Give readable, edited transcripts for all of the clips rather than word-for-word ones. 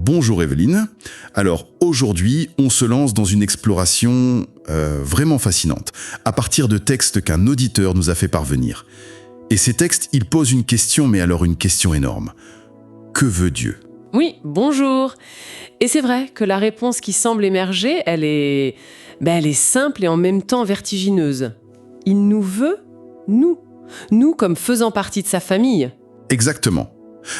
bonjour Evelyne. Alors aujourd'hui, on se lance dans une exploration vraiment fascinante, à partir de textes qu'un auditeur nous a fait parvenir. Et ces textes, ils posent une question, mais alors une question énorme. Que veut Dieu ? Oui, bonjour. Et c'est vrai que la réponse qui semble émerger, elle est simple et en même temps vertigineuse. Il nous veut, nous comme faisant partie de sa famille. Exactement.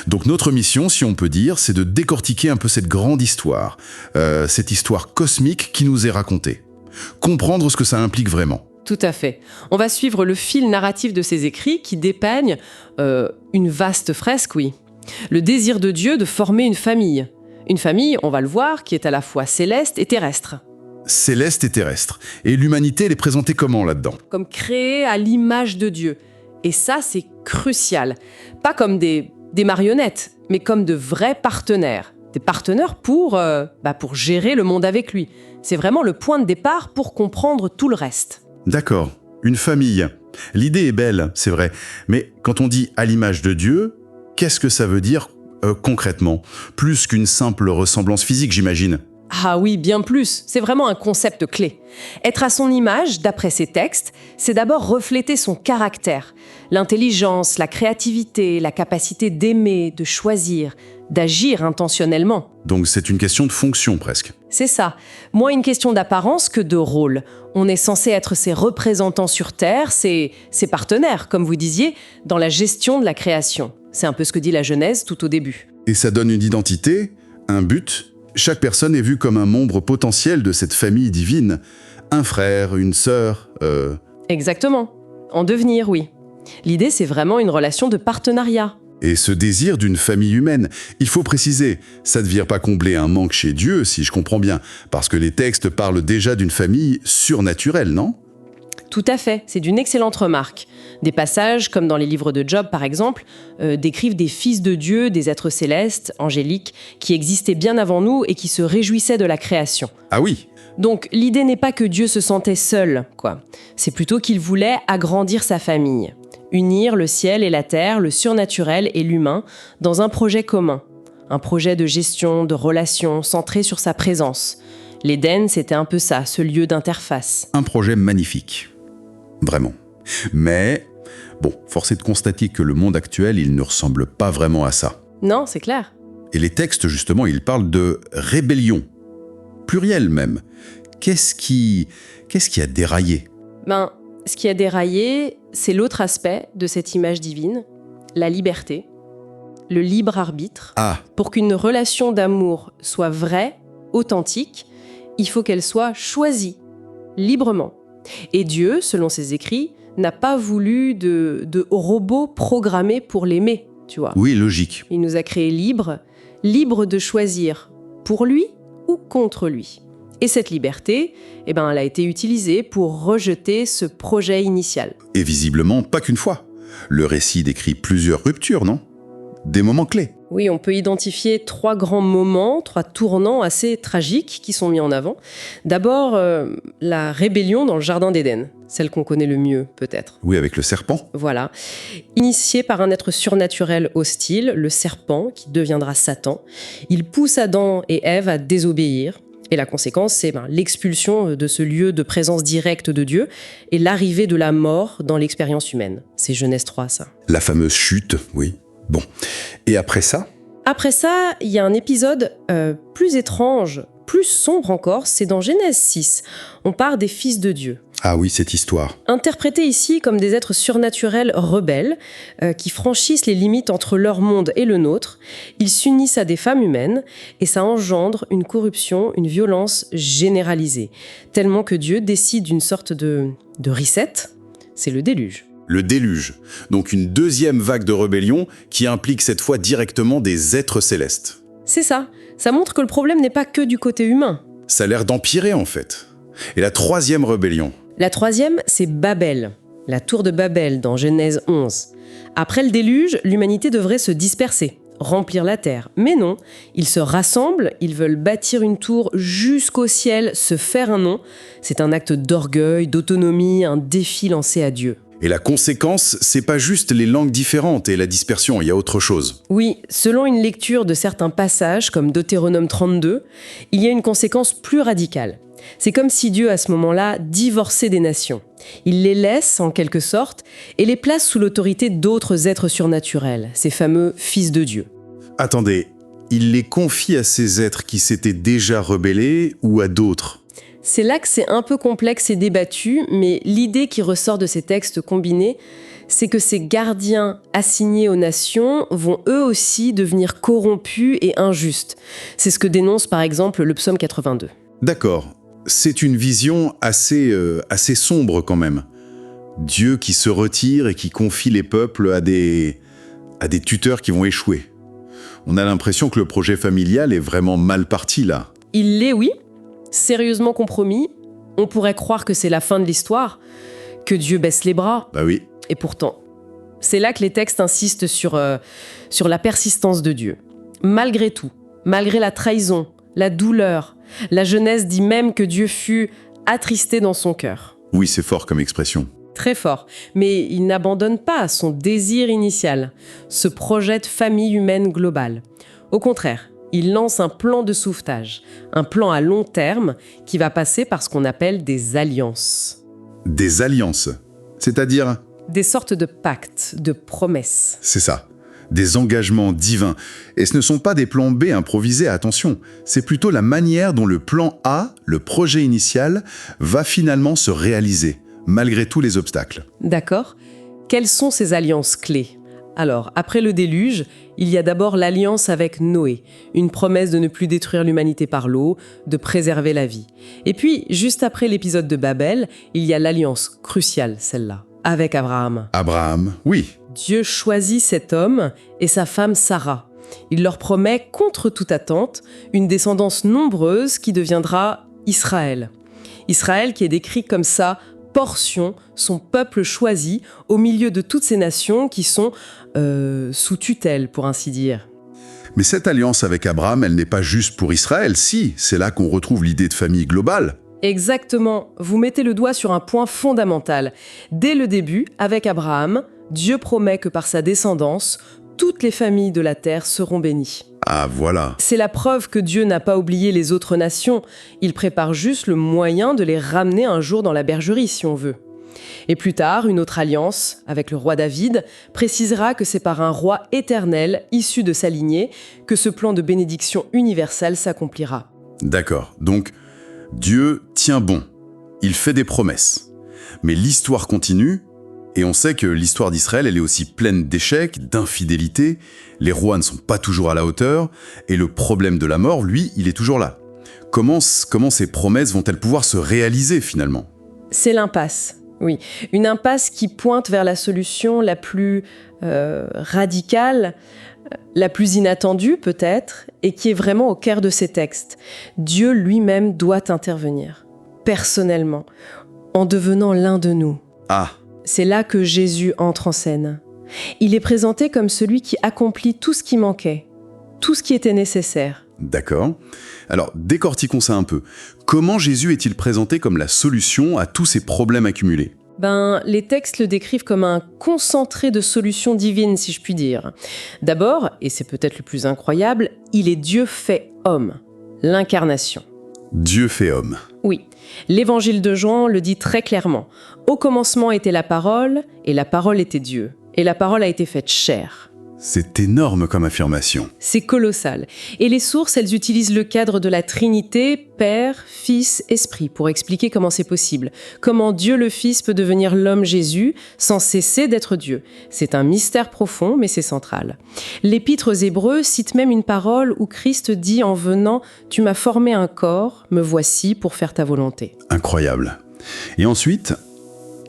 Donc notre mission, si on peut dire, c'est de décortiquer un peu cette grande histoire, cette histoire cosmique qui nous est racontée. Comprendre ce que ça implique vraiment. Tout à fait. On va suivre le fil narratif de ses écrits qui dépeignent une vaste fresque, oui. Le désir de Dieu de former une famille. Une famille, on va le voir, qui est à la fois céleste et terrestre. Céleste et terrestre. Et l'humanité, elle est présentée comment là-dedans ? Comme créée à l'image de Dieu. Et ça, c'est crucial. Pas comme des marionnettes, mais comme de vrais partenaires. Des partenaires pour gérer le monde avec lui. C'est vraiment le point de départ pour comprendre tout le reste. D'accord, une famille. L'idée est belle, c'est vrai. Mais quand on dit « à l'image de Dieu », qu'est-ce que ça veut dire concrètement ? Plus qu'une simple ressemblance physique, j'imagine. Ah oui, bien plus. C'est vraiment un concept clé. Être à son image, d'après ces textes, c'est d'abord refléter son caractère. L'intelligence, la créativité, la capacité d'aimer, de choisir, d'agir intentionnellement. Donc c'est une question de fonction presque. C'est ça. Moins une question d'apparence que de rôle. On est censé être ses représentants sur Terre, ses partenaires, comme vous disiez, dans la gestion de la création. C'est un peu ce que dit la Genèse tout au début. Et ça donne une identité, un but. Chaque personne est vue comme un membre potentiel de cette famille divine. Un frère, une sœur, Exactement. En devenir, oui. L'idée, c'est vraiment une relation de partenariat. Et ce désir d'une famille humaine, il faut préciser, ça ne vient pas combler un manque chez Dieu, si je comprends bien, parce que les textes parlent déjà d'une famille surnaturelle, non ? Tout à fait, c'est d'une excellente remarque. Des passages, comme dans les livres de Job par exemple, décrivent des fils de Dieu, des êtres célestes, angéliques, qui existaient bien avant nous et qui se réjouissaient de la création. Ah oui ? Donc l'idée n'est pas que Dieu se sentait seul, quoi. C'est plutôt qu'il voulait agrandir sa famille. Unir le ciel et la terre, le surnaturel et l'humain, dans un projet commun. Un projet de gestion, de relations, centré sur sa présence. L'Éden, c'était un peu ça, ce lieu d'interface. Un projet magnifique. Vraiment. Mais, bon, force est de constater que le monde actuel, il ne ressemble pas vraiment à ça. Non, c'est clair. Et les textes, justement, ils parlent de rébellion. Pluriel même. Qu'est-ce qui a déraillé ? Ce qui a déraillé, c'est l'autre aspect de cette image divine, la liberté, le libre arbitre. Ah, Pour qu'une relation d'amour soit vraie, authentique, il faut qu'elle soit choisie, librement. Et Dieu, selon ses écrits, n'a pas voulu de robots programmés pour l'aimer, tu vois. oui, logique. Il nous a créés libres de choisir pour lui ou contre lui. Et cette liberté, elle a été utilisée pour rejeter ce projet initial. Et visiblement, pas qu'une fois. Le récit décrit plusieurs ruptures, non ? Des moments clés. Oui, on peut identifier 3 grands moments, 3 tournants assez tragiques qui sont mis en avant. D'abord, la rébellion dans le jardin d'Éden, celle qu'on connaît le mieux peut-être. Oui, avec le serpent. Voilà. Initié par un être surnaturel hostile, le serpent, qui deviendra Satan, il pousse Adam et Ève à désobéir. Et la conséquence, c'est l'expulsion de ce lieu de présence directe de Dieu et l'arrivée de la mort dans l'expérience humaine. C'est Genèse 3, ça. La fameuse chute, oui. Bon. Et après ça ? Après ça, il y a un épisode plus étrange, plus sombre encore, c'est dans Genèse 6. On parle des fils de Dieu. Ah oui, cette histoire. Interprétés ici comme des êtres surnaturels rebelles, qui franchissent les limites entre leur monde et le nôtre, ils s'unissent à des femmes humaines, et ça engendre une corruption, une violence généralisée, tellement que Dieu décide d'une sorte de reset, c'est le déluge. Le déluge. Donc une deuxième vague de rébellion qui implique cette fois directement des êtres célestes. C'est ça montre que le problème n'est pas que du côté humain. Ça a l'air d'empirer en fait. Et la troisième rébellion ? La troisième, c'est Babel, la tour de Babel dans Genèse 11. Après le déluge, l'humanité devrait se disperser, remplir la terre. Mais non, ils se rassemblent, ils veulent bâtir une tour jusqu'au ciel, se faire un nom. C'est un acte d'orgueil, d'autonomie, un défi lancé à Dieu. Et la conséquence, c'est pas juste les langues différentes et la dispersion, il y a autre chose. Oui, selon une lecture de certains passages, comme Deutéronome 32, il y a une conséquence plus radicale. C'est comme si Dieu, à ce moment-là, divorçait des nations. Il les laisse, en quelque sorte, et les place sous l'autorité d'autres êtres surnaturels, ces fameux fils de Dieu. Attendez, il les confie à ces êtres qui s'étaient déjà rebellés ou à d'autres? C'est là que c'est un peu complexe et débattu, mais l'idée qui ressort de ces textes combinés, c'est que ces gardiens assignés aux nations vont eux aussi devenir corrompus et injustes. C'est ce que dénonce par exemple le psaume 82. D'accord, c'est une vision assez sombre quand même. Dieu qui se retire et qui confie les peuples à des tuteurs qui vont échouer. On a l'impression que le projet familial est vraiment mal parti là. Il l'est, oui, sérieusement compromis. On pourrait croire que c'est la fin de l'histoire, que Dieu baisse les bras. Bah oui. Et pourtant, c'est là que les textes insistent sur la persistance de Dieu. Malgré tout, malgré la trahison, la douleur, la Genèse dit même que Dieu fut attristé dans son cœur. Oui, c'est fort comme expression. Très fort, mais il n'abandonne pas son désir initial, ce projet de famille humaine globale. Au contraire, il lance un plan de sauvetage, un plan à long terme qui va passer par ce qu'on appelle des alliances. Des alliances, c'est-à-dire... Des sortes de pactes, de promesses. C'est ça, des engagements divins. Et ce ne sont pas des plans B improvisés, attention. C'est plutôt la manière dont le plan A, le projet initial, va finalement se réaliser, malgré tous les obstacles. D'accord. Quelles sont ces alliances clés ? Alors, après le déluge, il y a d'abord l'alliance avec Noé, une promesse de ne plus détruire l'humanité par l'eau, de préserver la vie. Et puis, juste après l'épisode de Babel, il y a l'alliance cruciale, celle-là, avec Abraham. Abraham, oui. Dieu choisit cet homme et sa femme Sarah. Il leur promet, contre toute attente, une descendance nombreuse qui deviendra Israël. Israël qui est décrit comme sa portion, son peuple choisi, au milieu de toutes ces nations qui sont sous tutelle, pour ainsi dire. Mais cette alliance avec Abraham, elle n'est pas juste pour Israël, si, c'est là qu'on retrouve l'idée de famille globale. Exactement, vous mettez le doigt sur un point fondamental. Dès le début, avec Abraham, Dieu promet que par sa descendance, toutes les familles de la terre seront bénies. Ah, voilà. C'est la preuve que Dieu n'a pas oublié les autres nations. Il prépare juste le moyen de les ramener un jour dans la bergerie, si on veut. Et plus tard, une autre alliance, avec le roi David, précisera que c'est par un roi éternel, issu de sa lignée, que ce plan de bénédiction universelle s'accomplira. D'accord, donc Dieu tient bon. Il fait des promesses. Mais l'histoire continue, et on sait que l'histoire d'Israël, elle est aussi pleine d'échecs, d'infidélités. Les rois ne sont pas toujours à la hauteur, et le problème de la mort, lui, il est toujours là. Comment ces promesses vont-elles pouvoir se réaliser finalement ? C'est l'impasse. Oui, une impasse qui pointe vers la solution la plus radicale, la plus inattendue peut-être, et qui est vraiment au cœur de ces textes. Dieu lui-même doit intervenir, personnellement, en devenant l'un de nous. Ah, C'est là que Jésus entre en scène. Il est présenté comme celui qui accomplit tout ce qui manquait, tout ce qui était nécessaire. d'accord. Alors, décortiquons ça un peu. Comment Jésus est-il présenté comme la solution à tous ces problèmes accumulés ? Les textes le décrivent comme un concentré de solutions divines, si je puis dire. D'abord, et c'est peut-être le plus incroyable, il est Dieu fait homme, l'incarnation. Dieu fait homme. Oui, l'évangile de Jean le dit très clairement. Au commencement était la parole, et la parole était Dieu. Et la parole a été faite chair. C'est énorme comme affirmation. C'est colossal. Et les sources, elles utilisent le cadre de la Trinité, Père, Fils, Esprit, pour expliquer comment c'est possible. Comment Dieu le Fils peut devenir l'homme Jésus sans cesser d'être Dieu. C'est un mystère profond, mais c'est central. L'Épître aux Hébreux cite même une parole où Christ dit en venant « Tu m'as formé un corps, me voici pour faire ta volonté ». Incroyable. Et ensuite,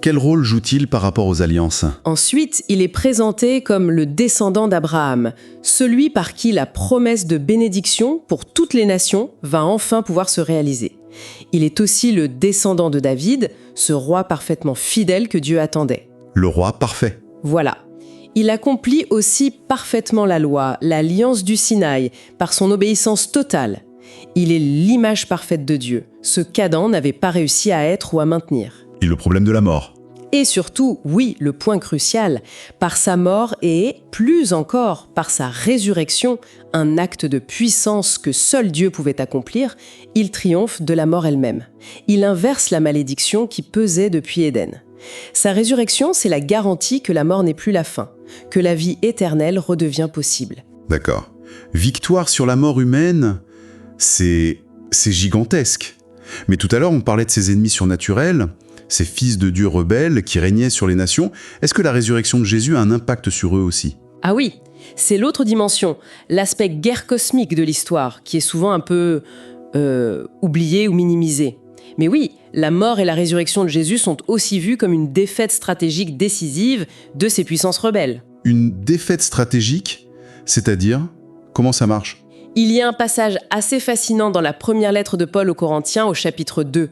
quel rôle joue-t-il par rapport aux alliances ? Ensuite, il est présenté comme le descendant d'Abraham, celui par qui la promesse de bénédiction pour toutes les nations va enfin pouvoir se réaliser. Il est aussi le descendant de David, ce roi parfaitement fidèle que Dieu attendait. Le roi parfait. Voilà. Il accomplit aussi parfaitement la loi, l'alliance du Sinaï, par son obéissance totale. Il est l'image parfaite de Dieu, ce qu'Adam n'avait pas réussi à être ou à maintenir. Et le problème de la mort. Et surtout, oui, le point crucial, par sa mort et, plus encore, par sa résurrection, un acte de puissance que seul Dieu pouvait accomplir, il triomphe de la mort elle-même. Il inverse la malédiction qui pesait depuis Éden. Sa résurrection, c'est la garantie que la mort n'est plus la fin, que la vie éternelle redevient possible. D'accord. Victoire sur la mort humaine, c'est gigantesque. Mais tout à l'heure, on parlait de ses ennemis surnaturels, ces fils de Dieu rebelles qui régnaient sur les nations. Est-ce que la résurrection de Jésus a un impact sur eux aussi? Ah oui, c'est l'autre dimension, l'aspect guerre cosmique de l'histoire, qui est souvent un peu oublié ou minimisé. Mais oui, la mort et la résurrection de Jésus sont aussi vues comme une défaite stratégique décisive de ces puissances rebelles. Une défaite stratégique? C'est-à-dire, comment ça marche? Il y a un passage assez fascinant dans la première lettre de Paul aux Corinthiens au chapitre 2.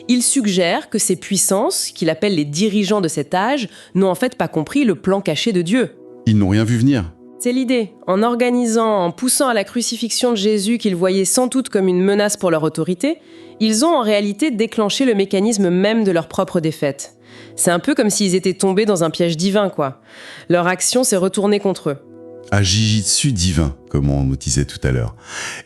Il suggère que ces puissances, qu'il appelle les dirigeants de cet âge, n'ont en fait pas compris le plan caché de Dieu. Ils n'ont rien vu venir. C'est l'idée. En organisant, en poussant à la crucifixion de Jésus qu'ils voyaient sans doute comme une menace pour leur autorité, ils ont en réalité déclenché le mécanisme même de leur propre défaite. C'est un peu comme s'ils étaient tombés dans un piège divin, quoi. Leur action s'est retournée contre eux. À jujitsu divin, comme on disait tout à l'heure.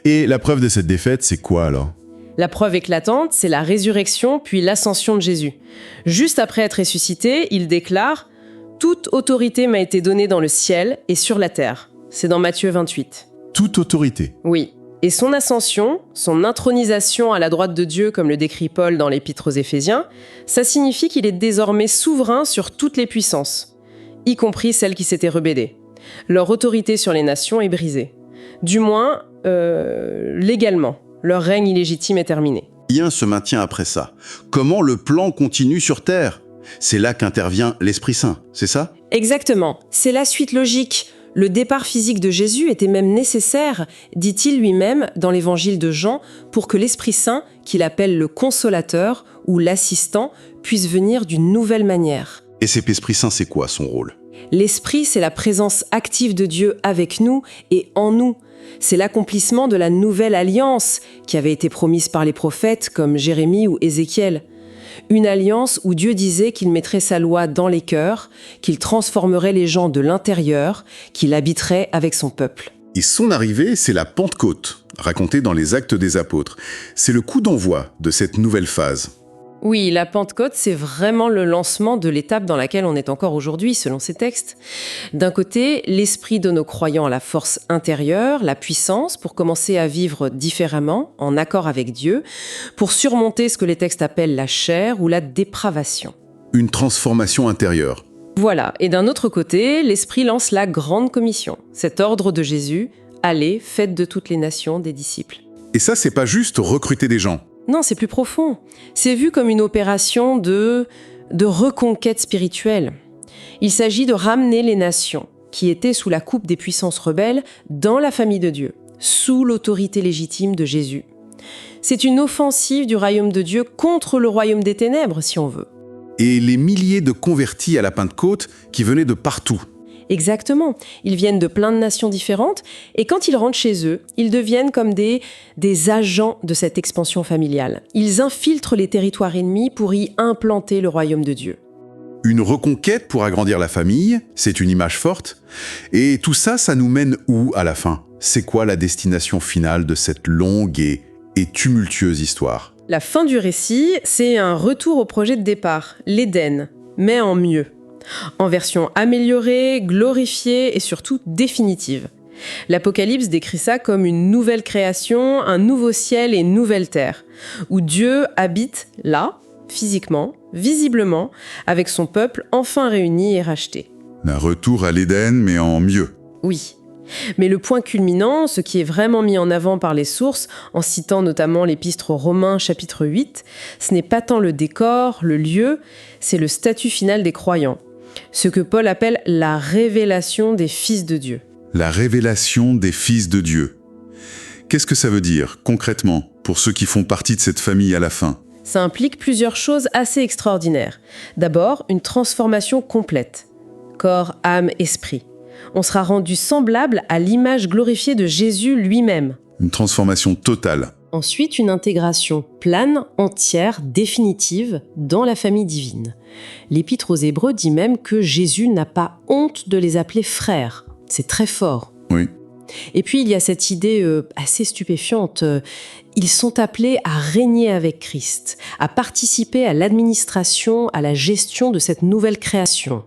Et la preuve de cette défaite, c'est quoi alors? La preuve éclatante, c'est la résurrection puis l'ascension de Jésus. Juste après être ressuscité, il déclare « Toute autorité m'a été donnée dans le ciel et sur la terre ». C'est dans Matthieu 28. Toute autorité. Oui. Et son ascension, son intronisation à la droite de Dieu, comme le décrit Paul dans l'Épître aux Éphésiens, ça signifie qu'il est désormais souverain sur toutes les puissances, y compris celles qui s'étaient rebellées. Leur autorité sur les nations est brisée. Du moins, légalement. Leur règne illégitime est terminé. Rien se maintient après ça. Comment le plan continue sur Terre? C'est là qu'intervient l'Esprit Saint, c'est ça? Exactement. C'est la suite logique. Le départ physique de Jésus était même nécessaire, dit-il lui-même dans l'évangile de Jean, pour que l'Esprit Saint, qu'il appelle le consolateur ou l'assistant, puisse venir d'une nouvelle manière. Et cet Esprit Saint, c'est quoi son rôle? L'Esprit, c'est la présence active de Dieu avec nous et en nous. C'est l'accomplissement de la nouvelle alliance qui avait été promise par les prophètes comme Jérémie ou Ézéchiel. Une alliance où Dieu disait qu'il mettrait sa loi dans les cœurs, qu'il transformerait les gens de l'intérieur, qu'il habiterait avec son peuple. Et son arrivée, c'est la Pentecôte, racontée dans les Actes des Apôtres. C'est le coup d'envoi de cette nouvelle phase. Oui, la Pentecôte, c'est vraiment le lancement de l'étape dans laquelle on est encore aujourd'hui, selon ces textes. D'un côté, l'Esprit donne aux croyants la force intérieure, la puissance, pour commencer à vivre différemment, en accord avec Dieu, pour surmonter ce que les textes appellent la chair ou la dépravation. Une transformation intérieure. Voilà, et d'un autre côté, l'Esprit lance la grande commission, cet ordre de Jésus, « Allez, faites de toutes les nations des disciples ». Et ça, c'est pas juste recruter des gens. Non, c'est plus profond. C'est vu comme une opération de reconquête spirituelle. Il s'agit de ramener les nations, qui étaient sous la coupe des puissances rebelles, dans la famille de Dieu, sous l'autorité légitime de Jésus. C'est une offensive du royaume de Dieu contre le royaume des ténèbres, si on veut. Et les milliers de convertis à la Pentecôte qui venaient de partout. Exactement. Ils viennent de plein de nations différentes et quand ils rentrent chez eux, ils deviennent comme des agents de cette expansion familiale. Ils infiltrent les territoires ennemis pour y implanter le royaume de Dieu. Une reconquête pour agrandir la famille, c'est une image forte. Et tout ça, ça nous mène où à la fin? C'est quoi la destination finale de cette longue et tumultueuse histoire? La fin du récit, c'est un retour au projet de départ, l'Éden, mais en mieux. En version améliorée, glorifiée et surtout définitive. L'Apocalypse décrit ça comme une nouvelle création, un nouveau ciel et une nouvelle terre, où Dieu habite là, physiquement, visiblement, avec son peuple enfin réuni et racheté. Un retour à l'Éden, mais en mieux. Oui. Mais le point culminant, ce qui est vraiment mis en avant par les sources, en citant notamment l'Épître aux Romains chapitre 8, ce n'est pas tant le décor, le lieu, c'est le statut final des croyants. Ce que Paul appelle la révélation des fils de Dieu. La révélation des fils de Dieu. Qu'est-ce que ça veut dire, concrètement, pour ceux qui font partie de cette famille à la fin? Ça implique plusieurs choses assez extraordinaires. D'abord, une transformation complète. Corps, âme, esprit. On sera rendu semblable à l'image glorifiée de Jésus lui-même. Une transformation totale. Ensuite, une intégration plane, entière, définitive dans la famille divine. L'Épître aux Hébreux dit même que Jésus n'a pas honte de les appeler frères. C'est très fort. Oui. Et puis, il y a cette idée assez stupéfiante. Ils sont appelés à régner avec Christ, à participer à l'administration, à la gestion de cette nouvelle création.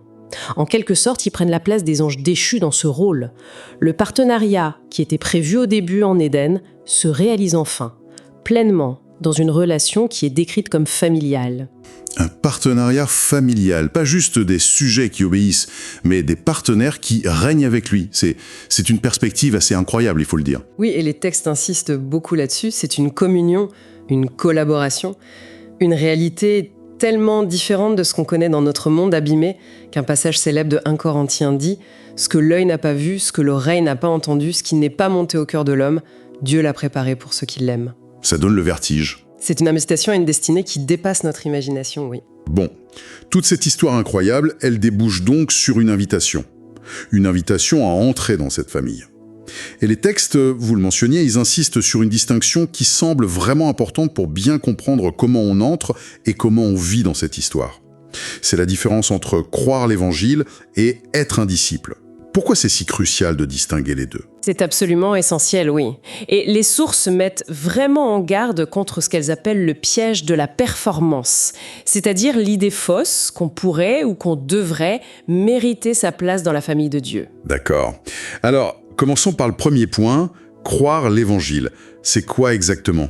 En quelque sorte, ils prennent la place des anges déchus dans ce rôle. Le partenariat qui était prévu au début en Éden se réalise enfin, pleinement, dans une relation qui est décrite comme familiale. Un partenariat familial, pas juste des sujets qui obéissent, mais des partenaires qui règnent avec lui. C'est une perspective assez incroyable, il faut le dire. Oui, et les textes insistent beaucoup là-dessus. C'est une communion, une collaboration, une réalité tellement différente de ce qu'on connaît dans notre monde abîmé qu'un passage célèbre de 1 Corinthiens dit « Ce que l'œil n'a pas vu, ce que l'oreille n'a pas entendu, ce qui n'est pas monté au cœur de l'homme, Dieu l'a préparé pour ceux qui l'aiment. » Ça donne le vertige. C'est une attestation à une destinée qui dépasse notre imagination, oui. Bon, toute cette histoire incroyable, elle débouche donc sur une invitation. Une invitation à entrer dans cette famille. Et les textes, vous le mentionniez, ils insistent sur une distinction qui semble vraiment importante pour bien comprendre comment on entre et comment on vit dans cette histoire. C'est la différence entre croire l'évangile et être un disciple. Pourquoi c'est si crucial de distinguer les deux ? C'est absolument essentiel, oui. Et les sources mettent vraiment en garde contre ce qu'elles appellent le piège de la performance, c'est-à-dire l'idée fausse qu'on pourrait ou qu'on devrait mériter sa place dans la famille de Dieu. D'accord. Alors, commençons par le premier point, croire l'évangile. C'est quoi exactement ?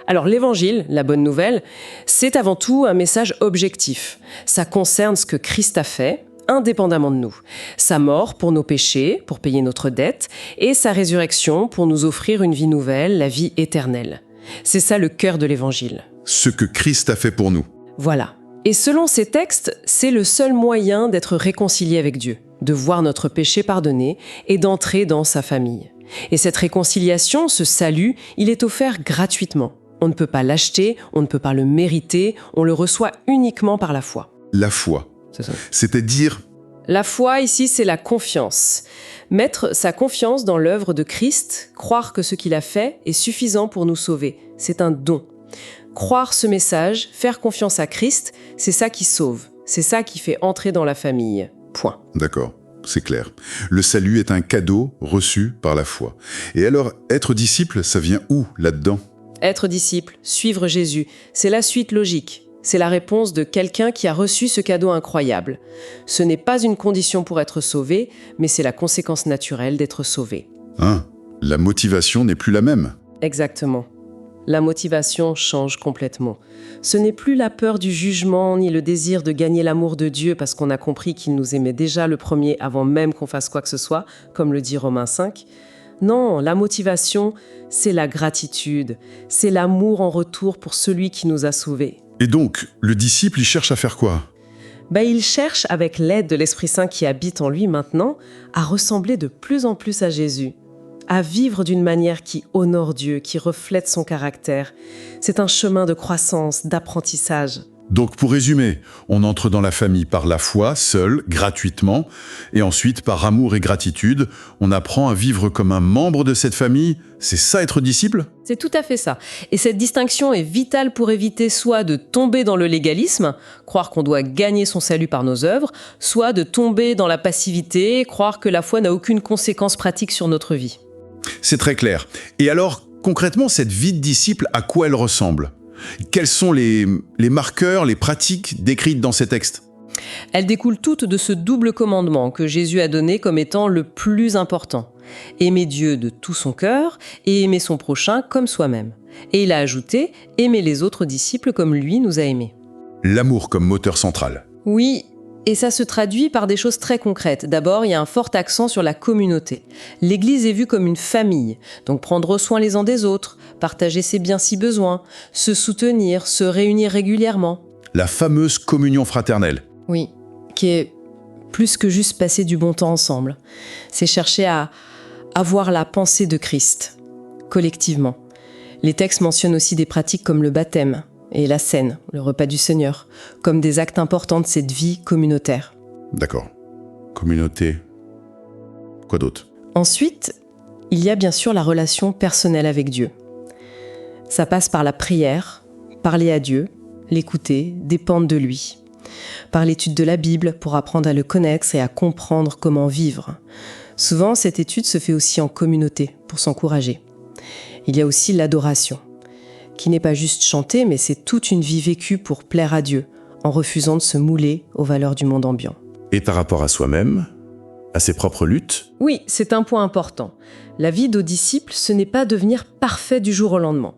Alors l'évangile, la bonne nouvelle, c'est avant tout un message objectif. Ça concerne ce que Christ a fait, indépendamment de nous. Sa mort pour nos péchés, pour payer notre dette, et sa résurrection pour nous offrir une vie nouvelle, la vie éternelle. C'est ça le cœur de l'évangile. Ce que Christ a fait pour nous. Voilà. Et selon ces textes, c'est le seul moyen d'être réconcilié avec Dieu, de voir notre péché pardonné et d'entrer dans sa famille. Et cette réconciliation, ce salut, il est offert gratuitement. On ne peut pas l'acheter, on ne peut pas le mériter, on le reçoit uniquement par la foi. La foi. C'est ça. C'est-à-dire, La foi, ici, c'est la confiance. Mettre sa confiance dans l'œuvre de Christ, croire que ce qu'il a fait est suffisant pour nous sauver. C'est un don. Croire ce message, faire confiance à Christ, c'est ça qui sauve. C'est ça qui fait entrer dans la famille. Point. d'accord, c'est clair. Le salut est un cadeau reçu par la foi. Et alors, être disciple, ça vient où là-dedans ? Être disciple, suivre Jésus, c'est la suite logique. C'est la réponse de quelqu'un qui a reçu ce cadeau incroyable. Ce n'est pas une condition pour être sauvé, mais c'est la conséquence naturelle d'être sauvé. Hein ? La motivation n'est plus la même. Exactement. La motivation change complètement. Ce n'est plus la peur du jugement ni le désir de gagner l'amour de Dieu parce qu'on a compris qu'il nous aimait déjà le premier avant même qu'on fasse quoi que ce soit, comme le dit Romains 5. Non, la motivation, c'est la gratitude, c'est l'amour en retour pour celui qui nous a sauvés. Et donc, le disciple, il cherche à faire quoi ? Il cherche, avec l'aide de l'Esprit Saint qui habite en lui maintenant, à ressembler de plus en plus à Jésus, à vivre d'une manière qui honore Dieu, qui reflète son caractère. C'est un chemin de croissance, d'apprentissage. Donc, pour résumer, on entre dans la famille par la foi, seul, gratuitement, et ensuite, par amour et gratitude, on apprend à vivre comme un membre de cette famille. C'est ça être disciple ? C'est tout à fait ça. Et cette distinction est vitale pour éviter soit de tomber dans le légalisme, croire qu'on doit gagner son salut par nos œuvres, soit de tomber dans la passivité, croire que la foi n'a aucune conséquence pratique sur notre vie. C'est très clair. Et alors, concrètement, cette vie de disciple, à quoi elle ressemble ? Quels sont les marqueurs, les pratiques décrites dans ces textes ? Elles découlent toutes de ce double commandement que Jésus a donné comme étant le plus important. Aimer Dieu de tout son cœur et aimer son prochain comme soi-même. Et il a ajouté « aimer les autres disciples comme lui nous a aimés ». L'amour comme moteur central. Oui, et ça se traduit par des choses très concrètes. D'abord, il y a un fort accent sur la communauté. L'Église est vue comme une famille, donc prendre soin les uns des autres, partager ses biens si besoin, se soutenir, se réunir régulièrement. La fameuse communion fraternelle. Oui, qui est plus que juste passer du bon temps ensemble. C'est chercher à avoir la pensée de Christ, collectivement. Les textes mentionnent aussi des pratiques comme le baptême et la scène, le repas du Seigneur, comme des actes importants de cette vie communautaire. D'accord. Communauté. Quoi d'autre ? Ensuite, il y a bien sûr la relation personnelle avec Dieu. Ça passe par la prière, parler à Dieu, l'écouter, dépendre de lui. Par l'étude de la Bible pour apprendre à le connaître et à comprendre comment vivre. Souvent, cette étude se fait aussi en communauté pour s'encourager. Il y a aussi l'adoration, qui n'est pas juste chanter, mais c'est toute une vie vécue pour plaire à Dieu, en refusant de se mouler aux valeurs du monde ambiant. Et par rapport à soi-même, à ses propres luttes? Oui, c'est un point important. La vie de disciple, ce n'est pas devenir parfait du jour au lendemain.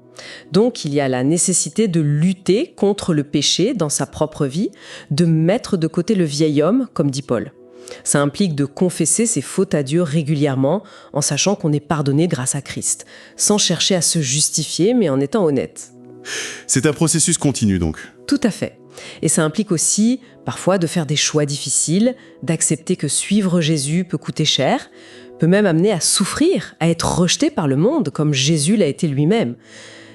Donc, il y a la nécessité de lutter contre le péché dans sa propre vie, de mettre de côté le vieil homme, comme dit Paul. Ça implique de confesser ses fautes à Dieu régulièrement, en sachant qu'on est pardonné grâce à Christ, sans chercher à se justifier, mais en étant honnête. C'est un processus continu donc. Tout à fait. Et ça implique aussi, parfois, de faire des choix difficiles, d'accepter que suivre Jésus peut coûter cher, peut même amener à souffrir, à être rejeté par le monde, comme Jésus l'a été lui-même.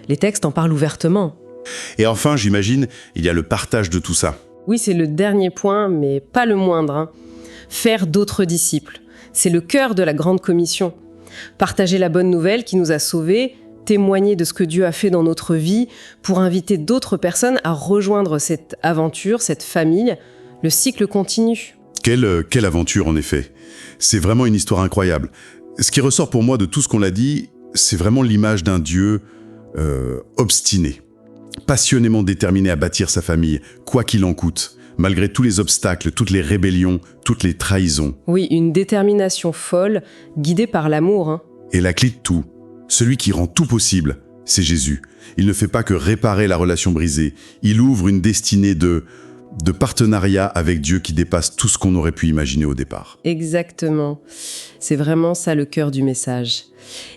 Les textes en parlent ouvertement. Et enfin, j'imagine, il y a le partage de tout ça. Oui, c'est le dernier point, mais pas le moindre. Faire d'autres disciples. C'est le cœur de la grande commission. Partager la bonne nouvelle qui nous a sauvés, témoigner de ce que Dieu a fait dans notre vie pour inviter d'autres personnes à rejoindre cette aventure, cette famille. Le cycle continue. Quelle aventure en effet. C'est vraiment une histoire incroyable. Ce qui ressort pour moi de tout ce qu'on a dit, c'est vraiment l'image d'un Dieu obstiné, passionnément déterminé à bâtir sa famille, quoi qu'il en coûte, malgré tous les obstacles, toutes les rébellions, toutes les trahisons. Oui, une détermination folle, guidée par l'amour. Et la clé de tout, celui qui rend tout possible, c'est Jésus. Il ne fait pas que réparer la relation brisée, il ouvre une destinée de partenariat avec Dieu qui dépasse tout ce qu'on aurait pu imaginer au départ. Exactement. C'est vraiment ça le cœur du message.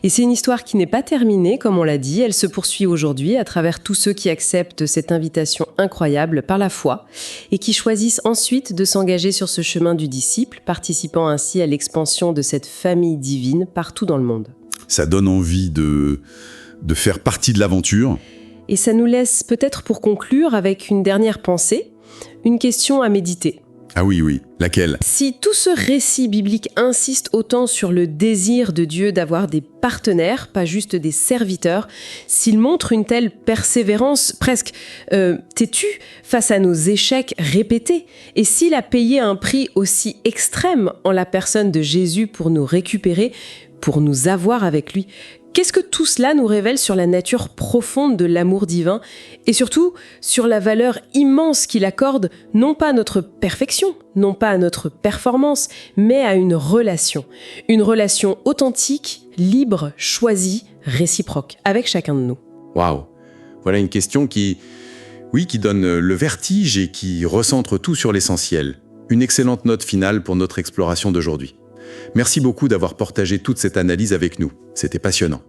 Et c'est une histoire qui n'est pas terminée, comme on l'a dit, elle se poursuit aujourd'hui à travers tous ceux qui acceptent cette invitation incroyable par la foi et qui choisissent ensuite de s'engager sur ce chemin du disciple, participant ainsi à l'expansion de cette famille divine partout dans le monde. Ça donne envie de faire partie de l'aventure. Et ça nous laisse peut-être pour conclure avec une dernière pensée, une question à méditer. Ah oui, laquelle? Si tout ce récit biblique insiste autant sur le désir de Dieu d'avoir des partenaires, pas juste des serviteurs, s'il montre une telle persévérance presque têtue face à nos échecs répétés, et s'il a payé un prix aussi extrême en la personne de Jésus pour nous récupérer, pour nous avoir avec lui, qu'est-ce que tout cela nous révèle sur la nature profonde de l'amour divin et surtout sur la valeur immense qu'il accorde non pas à notre perfection, non pas à notre performance, mais à une relation authentique, libre, choisie, réciproque avec chacun de nous. Waouh! Voilà une question qui donne le vertige et qui recentre tout sur l'essentiel. Une excellente note finale pour notre exploration d'aujourd'hui. Merci beaucoup d'avoir partagé toute cette analyse avec nous. C'était passionnant.